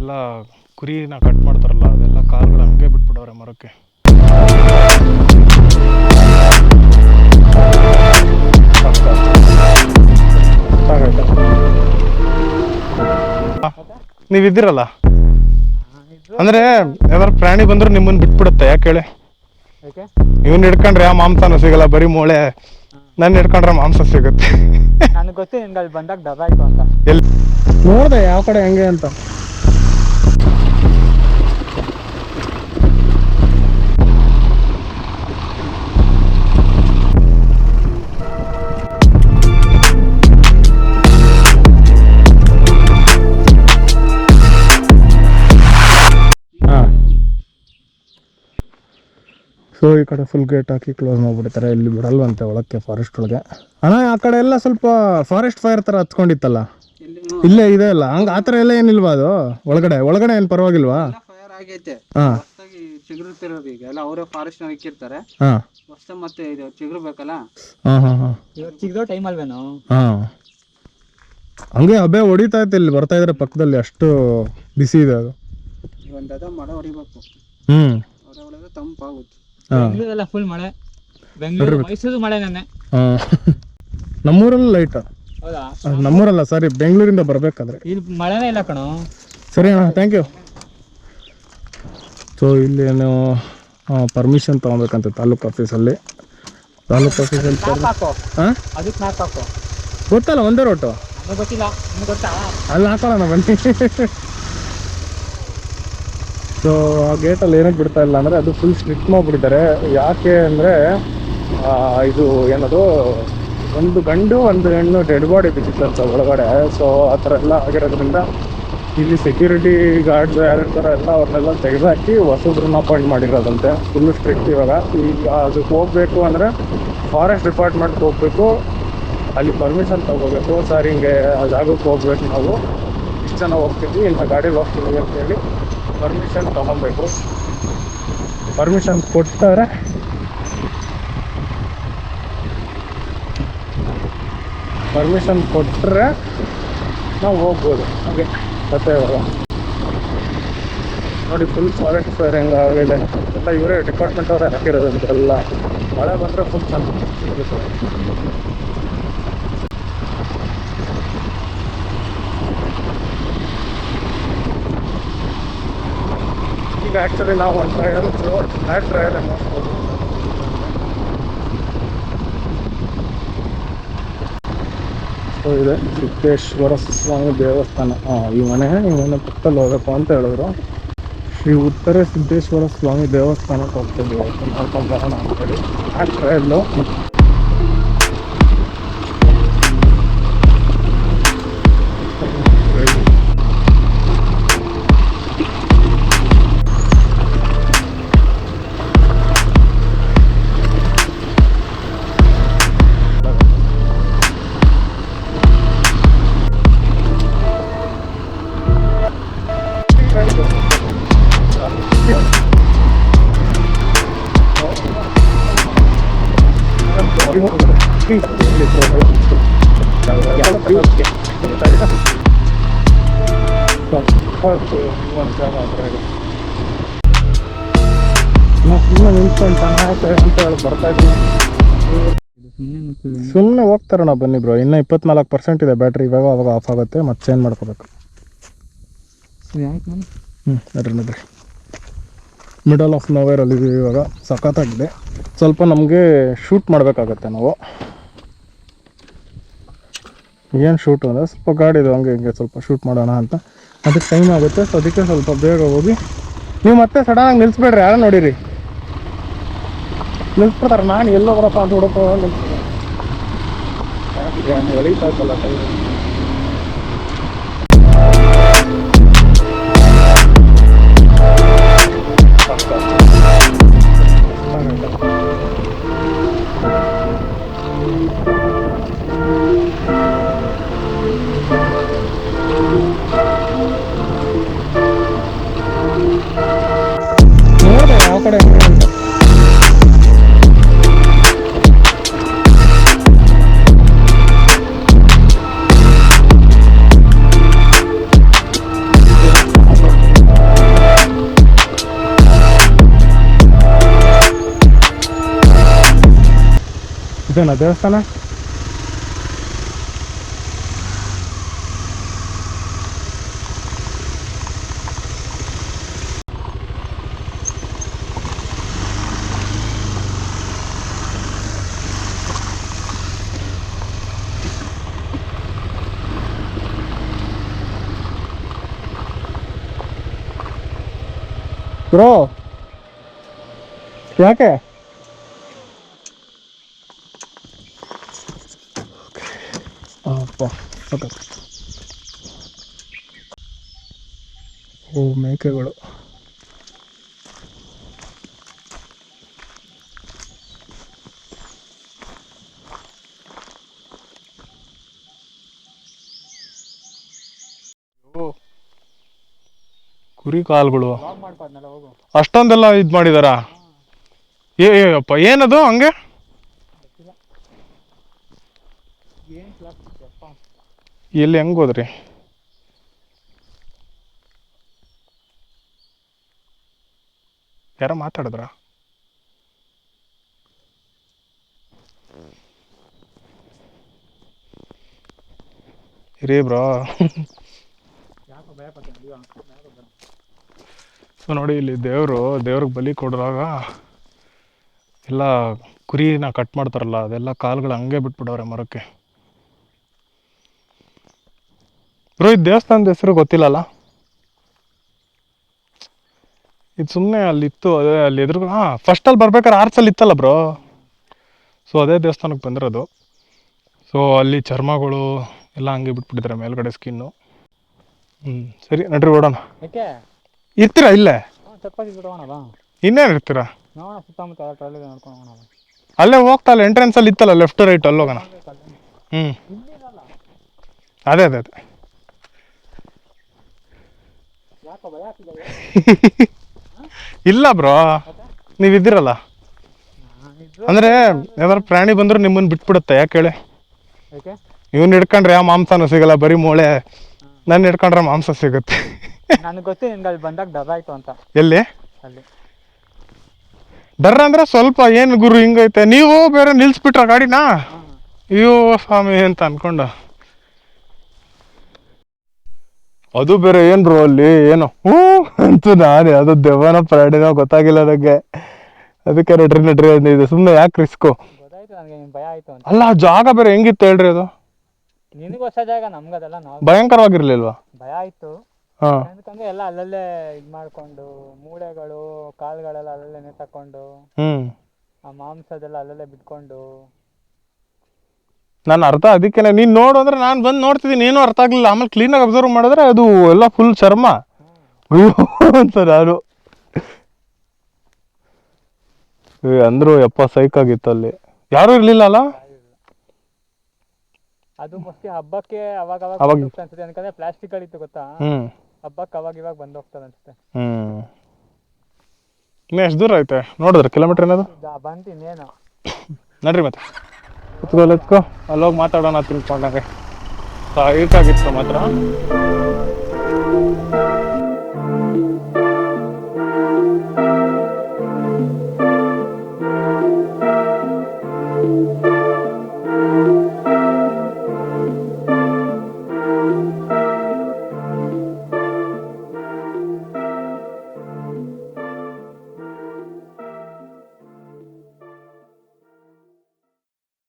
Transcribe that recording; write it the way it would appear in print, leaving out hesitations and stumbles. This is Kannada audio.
ಎಲ್ಲ ಕುರಿನ ಕಟ್ ಮಾಡ್ತಾರಲ್ಲ ಅದೆಲ್ಲ ಕಾಲ್ಗಳು ಹಂಗೆ ಬಿಟ್ಬಿಡವ್ರೆ ಮರಕ್ಕೆ. ನೀವಿದ್ದೀರಲ್ಲ ಅಂದ್ರೆ ಯಾವ್ದಾರು ಪ್ರಾಣಿ ಬಂದ್ರೆ ನಿಮ್ಮನ್ನ ಬಿಟ್ಬಿಡುತ್ತೆ. ಯಾಕೆ ಹೇಳಿ? ಇವನ್ ಹಿಡ್ಕೊಂಡ್ರೆ ಯಾವ ಮಾಂಸನೂ ಸಿಗಲ್ಲ, ಬರೀ ಮೂಳೆ. ನನ್ನ ಹಿಡ್ಕೊಂಡ್ರೆ ಮಾಂಸ ಸಿಗುತ್ತೆ. ನನಗೆ ಗೊತ್ತು ನಿನ್ಗೆ ಅಲ್ಲಿ ಬಂದಾಗ ದಬಾಯ್ತು ಅಂತ. ಎಲ್ಲಿ ನೋಡ್ದೆ ಯಾವ ಕಡೆ ಹೆಂಗೆ ಅಂತ. ಸೊ ಈ ಕಡೆ ಫುಲ್ ಗೇಟ್ ಹಾಕಿ ಕ್ಲೋಸ್ ಮಾಡಿಬಿಡ್ತಾರೆ. ಇಲ್ಲಿ ಬಿಡಲ್ವಂತೆ ಒಳಕ್ಕೆ, ಫಾರೆಸ್ಟ್ ಒಳಗೆ. ಅಣ್ಣ ಆ ಕಡೆ ಎಲ್ಲ ಸ್ವಲ್ಪ ಫಾರೆಸ್ಟ್ ಫೈರ್ ಥರ ಹತ್ಕೊಂಡಿತ್ತಲ್ಲ, ಇಲ್ಲೇ ಇದೆ ಅಲ್ಲ, ಹಂಗೆ ಆ ಥರ ಎಲ್ಲ ಏನಿಲ್ವಾ? ಅದು ಒಳಗಡೆ ಏನು ಪರವಾಗಿಲ್ವಾ? ಫೈರ್ ಆಗೈತೆ. ಹಾಂ, ಚಿಗುರುತ್ತಿರೋದು ಈಗ ಎಲ್ಲ ಅವರೇ ಫಾರೆಸ್ಟ್ ನ ಇಕ್ಕಿರ್ತಾರೆ. ಹಾಂ, ಹೊಸ ಮತ್ತೆ ಇದು ಚಿಗುರು ಬೇಕಲ್ಲ. ಹಾಂ ಹಾಂ ಹಾಂ, ಚಿಗದೋ ಟೈಮ್ ಅಲ್ವೇನೋ. ಹಾಂ, ಹಂಗೆ ಹಬೆ ಹೊಡಿತಾ ಇತ್ತು. ಇಲ್ಲಿ ಬರ್ತಾ ಇದ್ರೆ ಪಕ್ಕದಲ್ಲಿ ಅಷ್ಟು ಬಿಸಿ ಇದೆ ಅದು. ಒಂದದ ಮಳೆ ಹೊಡಿಬೇಕು. ಹೊರ ಹೊಡೆದ್ರೆ ತಂಪಾಗುತ್ತೆ. ಬೆಂಗಳೂರೆಲ್ಲ ಫುಲ್ ಮಳೆ. ಬೆಂಗಳೂರು ಮೈಸೂರು ಮಳೆ ನೆನ್ನೆ. ನಮ್ಮೂರಲ್ಲಿ ಲೈಟ್. ಹೌದಾ? ನಮ್ಮೂರಲ್ಲ, ಸಾರಿ, ಬೆಂಗಳೂರಿಂದ ಬರ್ಬೇಕಾದ್ರೆ ಇಲ್ಲಿ ಮಳೆನೇ ಇಲ್ಲ ಕಣೋ. ಸರಿ ಅಣ್ಣ, ಥ್ಯಾಂಕ್ ಯು. ಸೊ ಇಲ್ಲಿ ಏನು ಪರ್ಮಿಷನ್ ತೊಗೊಬೇಕಂತೆ ತಾಲೂಕು ಆಫೀಸಲ್ಲಿ. ಹಾಂ, ಅದಕ್ಕೆ ಮ್ಯಾಪ್ ಹಾಕೋ. ಗೊತ್ತಲ್ಲ, ಒಂದೇ ರೋಟು. ನನಗೆ ಗೊತ್ತಿಲ್ಲ, ನಿಮ್ಗೆ ಗೊತ್ತಾ? ಅಲ್ಲಿ ಹಾಕೋಣ ಬನ್ನಿ. ಸೊ ಆ ಗೇಟಲ್ಲಿ ಏನಕ್ಕೆ ಬಿಡ್ತಾ ಇಲ್ಲ ಅಂದರೆ ಅದು ಫುಲ್ ಸ್ಟ್ರಿಕ್ಟ್ ಮಾಡಿಬಿಟ್ಟಿದ್ದಾರೆ. ಯಾಕೆ ಅಂದರೆ ಇದು ಏನದು, ಒಂದು ಗಂಡು ಒಂದು ಹೆಣ್ಣು ಡೆಡ್ ಬಾಡಿ ಬಿದ್ದಿತ್ತಂತ ಒಳಗಡೆ. ಸೊ ಆ ಥರ ಎಲ್ಲ ಆಗಿರೋದ್ರಿಂದ ಇಲ್ಲಿ ಸೆಕ್ಯೂರಿಟಿ ಗಾರ್ಡ್ಸ್ ಯಾರಿರ್ತಾರೋ ಎಲ್ಲ ಅವ್ರನ್ನೆಲ್ಲ ತೆಗೆದುಹಾಕಿ ಹೊಸಬ್ರನ್ನ ಅಪಾಯಿಂಟ್ ಮಾಡಿರೋದಂತೆ. ಫುಲ್ಲು ಸ್ಟ್ರಿಕ್ಟ್ ಇವಾಗ. ಈಗ ಅದಕ್ಕೆ ಹೋಗಬೇಕು ಅಂದರೆ ಫಾರೆಸ್ಟ್ ಡಿಪಾರ್ಟ್ಮೆಂಟ್ಗೆ ಹೋಗಬೇಕು, ಅಲ್ಲಿ ಪರ್ಮಿಷನ್ ತೊಗೋಬೇಕು. ಸರ್ ಹಿಂಗೆ ಆ ಜಾಗಕ್ಕೆ ಹೋಗ್ಬೇಕು, ನಾವು ಇಷ್ಟು ಜನ ಹೋಗ್ತೀವಿ, ಇಂಥ ಗಾಡೀಲಿ ಹೋಗ್ತೀವಿ ಅಂತೇಳಿ ಪರ್ಮಿಷನ್ ತೊಗೊಬೇಕು. ಪರ್ಮಿಷನ್ ಕೊಟ್ಟರೆ ನಾವು ಹೋಗ್ಬೋದು. ಹಾಗೆ ಮತ್ತೆ ಇವಾಗ ನೋಡಿ ಫುಲ್ ಫಾರೆಸ್ಟ್ ಫೈರ್ ಹೆಂಗೆ ಆಗಿದೆ ಎಲ್ಲ ಇವರೇ ಡಿಪಾರ್ಟ್ಮೆಂಟ್ ಅವರೇ ಹಾಕಿರೋದಂತೆ. ಎಲ್ಲ ಮಳೆ ಬಂದರೆ ಫುಲ್ ಚೆನ್ನಾಗಿ. ಈಗ ಆ್ಯಕ್ಚುಲಿ ನಾವು ಒಂದು ಟ್ರಯಲ್ ಫ್ಲಾಟ್ ಟ್ರಯಲ್ ಮಾಡಿಸ್ಬೋದು. ಸೊ ಇದೆ ಸಿದ್ದೇಶ್ವರ ಸ್ವಾಮಿ ದೇವಸ್ಥಾನ. ಈ ಮನೆ ಪಕ್ಕದಲ್ಲಿ ಹೋಗಬೇಕು ಅಂತ ಹೇಳಿದ್ರು. ಶ್ರೀ ಉತ್ತರ ಸಿದ್ದೇಶ್ವರ ಸ್ವಾಮಿ ದೇವಸ್ಥಾನಕ್ಕೆ ಹೋಗ್ತಿದ್ವಿ, ನೋಡ್ಕೊಂಡು ಬರೋಣ ಅಂತೇಳಿ ಫ್ಲಾಟ್ ಟ್ರಯಲ್ಲು. ಸುಮ್ಮನೆ ಹೋಗ್ತಾರಣ್ಣ, ಬನ್ನಿ ಬ್ರೋ. ಇನ್ನು 24% ಇದೆ ಬ್ಯಾಟ್ರಿ. ಇವಾಗ ಅವಾಗ ಆಫ್ ಆಗುತ್ತೆ, ಮತ್ತೆ ಚೇಂಜ್ ಮಾಡ್ಕೋಬೇಕು. ನೋಡ್ರಿ ಮಿಡಲ್ ಆಫ್ ನೋವೇರಲ್ಲಿ ಇವಾಗ ಸಖತ್ತಾಗಿದೆ. ಸ್ವಲ್ಪ ನಮಗೆ ಶೂಟ್ ಮಾಡಬೇಕಾಗತ್ತೆ ನಾವು. ಏನು ಶೂಟು ಅಂದರೆ ಸ್ವಲ್ಪ ಗಾಡಿದು ಹಂಗೆ ಹಿಂಗೆ ಸ್ವಲ್ಪ ಶೂಟ್ ಮಾಡೋಣ ಅಂತ. ಅದಕ್ಕೆ ಟೈಮ್ ಆಗುತ್ತೆ. ಸೊ ಅದಕ್ಕೆ ಸ್ವಲ್ಪ ಬೇಗ ಹೋಗಿ. ನೀವು ಮತ್ತೆ ಸಡನ್ನಾಗಿ ನಿಲ್ಲಿಸ್ಬೇಡ್ರಿ, ಯಾರು ನೋಡಿರಿ ನಿಲ್ಲಿಸ್ಬಿಡ್ತಾರೆ. ನಾನು ಎಲ್ಲೋ ಬರಪ್ಪ ಅಂತ ಹುಡುಕೋ ಎಳೀತಾ ಇತ್ತಲ್ಲ ಟೈಮ್. ನೋಡಿದೆ ಯಾವ ಕಡೆ ಅಂತ. ಇದೇನಾ ದೇವಸ್ಥಾನ? ಬ್ರೋ ಯಾಕೆ? ಅಪ್ಪ ಓಕೆ. ಓ ಮೇಕೆಗಳು. ಕುರಿ ಕಾಲ್ಗಳು ಅಷ್ಟೊಂದೆಲ್ಲ ಇದು ಮಾಡಿದಾರ? ಅಪ್ಪ ಏನದು ಹಂಗೆ? ಎಲ್ಲಿ ಹೆಂಗ್ ಹೋದ್ರಿ? ಯಾರೋ ಮಾತಾಡಿದ್ರ? ಇರೇ ಬ್ರೋ. ಸೊ ನೋಡಿ ಇಲ್ಲಿ ದೇವ್ರಿಗೆ ಬಲಿ ಕೊಡುವಾಗ ಎಲ್ಲ ಕುರಿನ ಕಟ್ ಮಾಡ್ತಾರಲ್ಲ ಅದೆಲ್ಲ ಕಾಲುಗಳು ಹಂಗೆ ಬಿಟ್ಬಿಡವ್ರೆ ಮರಕ್ಕೆ. ಬ್ರೋ ಇದು ದೇವಸ್ಥಾನದ ಹೆಸರು ಗೊತ್ತಿಲ್ಲಲ್ಲ? ಇದು ಸುಮ್ಮನೆ ಅಲ್ಲಿತ್ತು, ಅದೇ ಅಲ್ಲಿ ಎದುರು ಫಸ್ಟಲ್ಲಿ ಬರ್ಬೇಕಾದ್ರೆ ಆರ್ಚಲ್ಲಿ ಇತ್ತಲ್ಲ ಬ್ರೋ. ಸೊ ಅದೇ ದೇವಸ್ಥಾನಕ್ಕೆ ಬಂದಿರೋದು. ಸೊ ಅಲ್ಲಿ ಚರ್ಮಗಳು ಎಲ್ಲ ಹಂಗೆ ಬಿಟ್ಬಿಟ್ಟಿದ್ದಾರೆ ಮೇಲ್ಗಡೆ ಸ್ಕಿನ್ನು. ಸರಿ ನಡ್ರಿ ಓಡೋಣ. ಇರ್ತೀರಾ ಇಲ್ಲೇ? ಇನ್ನೇನು ಇರ್ತೀರಾ? ಅಲ್ಲೇ ಹೋಗ್ತಲ್ಲ ಎಂಟ್ರೆನ್ಸಲ್ಲಿ ಇತ್ತಲ್ಲ ಲೆಫ್ಟ್ ರೈಟ್ ಅಲ್ಲಿ ಹೋಗೋಣ. ಅದೇ ಅದೇ ಅದೇ. ಇಲ್ಲ ಬ್ರೋ ನೀವಿದ್ದೀರಲ್ಲ, ಅಂದರೆ ಯಾವ್ದಾರು ಪ್ರಾಣಿ ಬಂದ್ರೆ ನಿಮ್ಮನ್ನು ಬಿಟ್ಬಿಡುತ್ತೆ. ಯಾಕೆ ಹೇಳಿ? ಇವ್ನು ಹಿಡ್ಕೊಂಡ್ರೆ ಯಾವ ಮಾಂಸನೂ ಸಿಗಲ್ಲ, ಬರೀ ಮೂಳೆ. ನನ್ನ ಹಿಡ್ಕೊಂಡ್ರೆ ಮಾಂಸ ಸಿಗುತ್ತೆ. ನನಗೆ ಗೊತ್ತು ನಿನ್ಗೆ ಅಲ್ಲಿ ಬಂದಾಗ ಡರ್ ಆಯ್ತು ಅಂತ. ಎಲ್ಲಿ ಅಲ್ಲಿ ಡರ್ ಅಂದ್ರೆ ಸ್ವಲ್ಪ ಏನು ಗುರು ಹಿಂಗೈತೆ, ನೀವು ಬೇರೆ ನಿಲ್ಸ್ಬಿಟ್ರ ಗಾಡಿನ? ಅಯ್ಯೋ ಸ್ವಾಮಿ ಅಂತ ಅನ್ಕೊಂಡು. ಅದು ಬೇರೆ ಏನ್ ಬ್ರೋ ಅಲ್ಲಿ ಏನು ಅಂತೂ ನಾನು ಅದು ದೆವ್ವನ ಪ್ರಾಣಿನೋ ಗೊತ್ತಾಗಿಲ್ಲ ನನಗೆ. ಅದಕ್ಕೆ ನಡ್ರಿ ಅಂದಿದೆ. ಸುಮ್ಮನೆ ಯಾಕೆ ರಿಸ್ಕು? ಗೊತ್ತಾಯ್ತು ನನಗೆ, ಭಯ ಆಯ್ತು ಅಂತ. ಅಲ್ಲ ಜಾಗ ಬೇರೆ ಹೆಂಗಿತ್ತು ಹೇಳ್ರಿ ಅದು? ನಿನಗೆ ಹೊಸ ಜಾಗ, ನಮ್ಗದೆಲ್ಲ ನಾವು ಭಯಂಕರವಾಗಿರ್ಲಿಲ್ವಾ? ಭಯ ಆಯ್ತು. ಯಾಕಂದ್ರೆ ಎಲ್ಲ ಅಲ್ಲಲ್ಲೇ ಇದು ಮಾಡ್ಕೊಂಡು ಮೂಳೆಗಳು ಕಾಲುಗಳೆಲ್ಲ ಅಲ್ಲಲ್ಲೇ ತಕೊಂಡು ಆ ಮಾಂಸದೆಲ್ಲ ಅಲ್ಲಲ್ಲೇ ಬಿಟ್ಕೊಂಡು. ನಾನು ಅರ್ಥ ಅದಕ್ಕೇನೆ ನೀನು ನೋಡು ಅಂದ್ರೆ ನಾನು ಬಂದು ನೋಡ್ತಿದ್ದೀನಿ, ಏನೂ ಅರ್ಥ ಆಗಲಿಲ್ಲ. ಆಮೇಲೆ ಕ್ಲೀನಾಗಿ ಅಬ್ಸರ್ವ್ ಮಾಡಿದ್ರೆ ಅದು ಎಲ್ಲ ಫುಲ್ ಚರ್ಮ. ಅಯ್ಯೋ ಅಂತ ನಾನು ಅಂದ್ರು ಯಪ್ಪ ಸೈಕಾಗಿತ್ತು. ಅಲ್ಲಿ ಯಾರೂ ಇರ್ಲಿಲ್ಲ ಅಲ್ಲ? ಅದು ಮೋಸ್ಟ್ಲಿ ಹಬ್ಬಕ್ಕೆ ಅವಾಗ ಅನ್ಸುತ್ತೆ. ಯಾಕಂದ್ರೆ ಪ್ಲಾಸ್ಟಿಕ್ ಗಳಿತ್ತು ಗೊತ್ತಾ, ಹಬ್ಬಕ್ಕೆ ಅವಾಗ ಇವಾಗ ಬಂದು ಹೋಗ್ತದೆ ಅನ್ಸುತ್ತೆ. ಇನ್ನು ಎಷ್ಟು ದೂರ ಐತೆ ನೋಡಿದ್ರೆ ಕಿಲೋಮೀಟರ್ ಏನದು? ಬಂತು ಇನ್ನೇನು. ನಡ್ರಿ ಮತ್ತೆ ಕುತ್ಕೋ ಅಲ್ಲೋಗಿ ಮಾತಾಡೋಣ ತಿನ್ಕೊಂಡಂಗೆ. ಸೈಕಾಗಿತ್ತು ಮಾತ್ರ.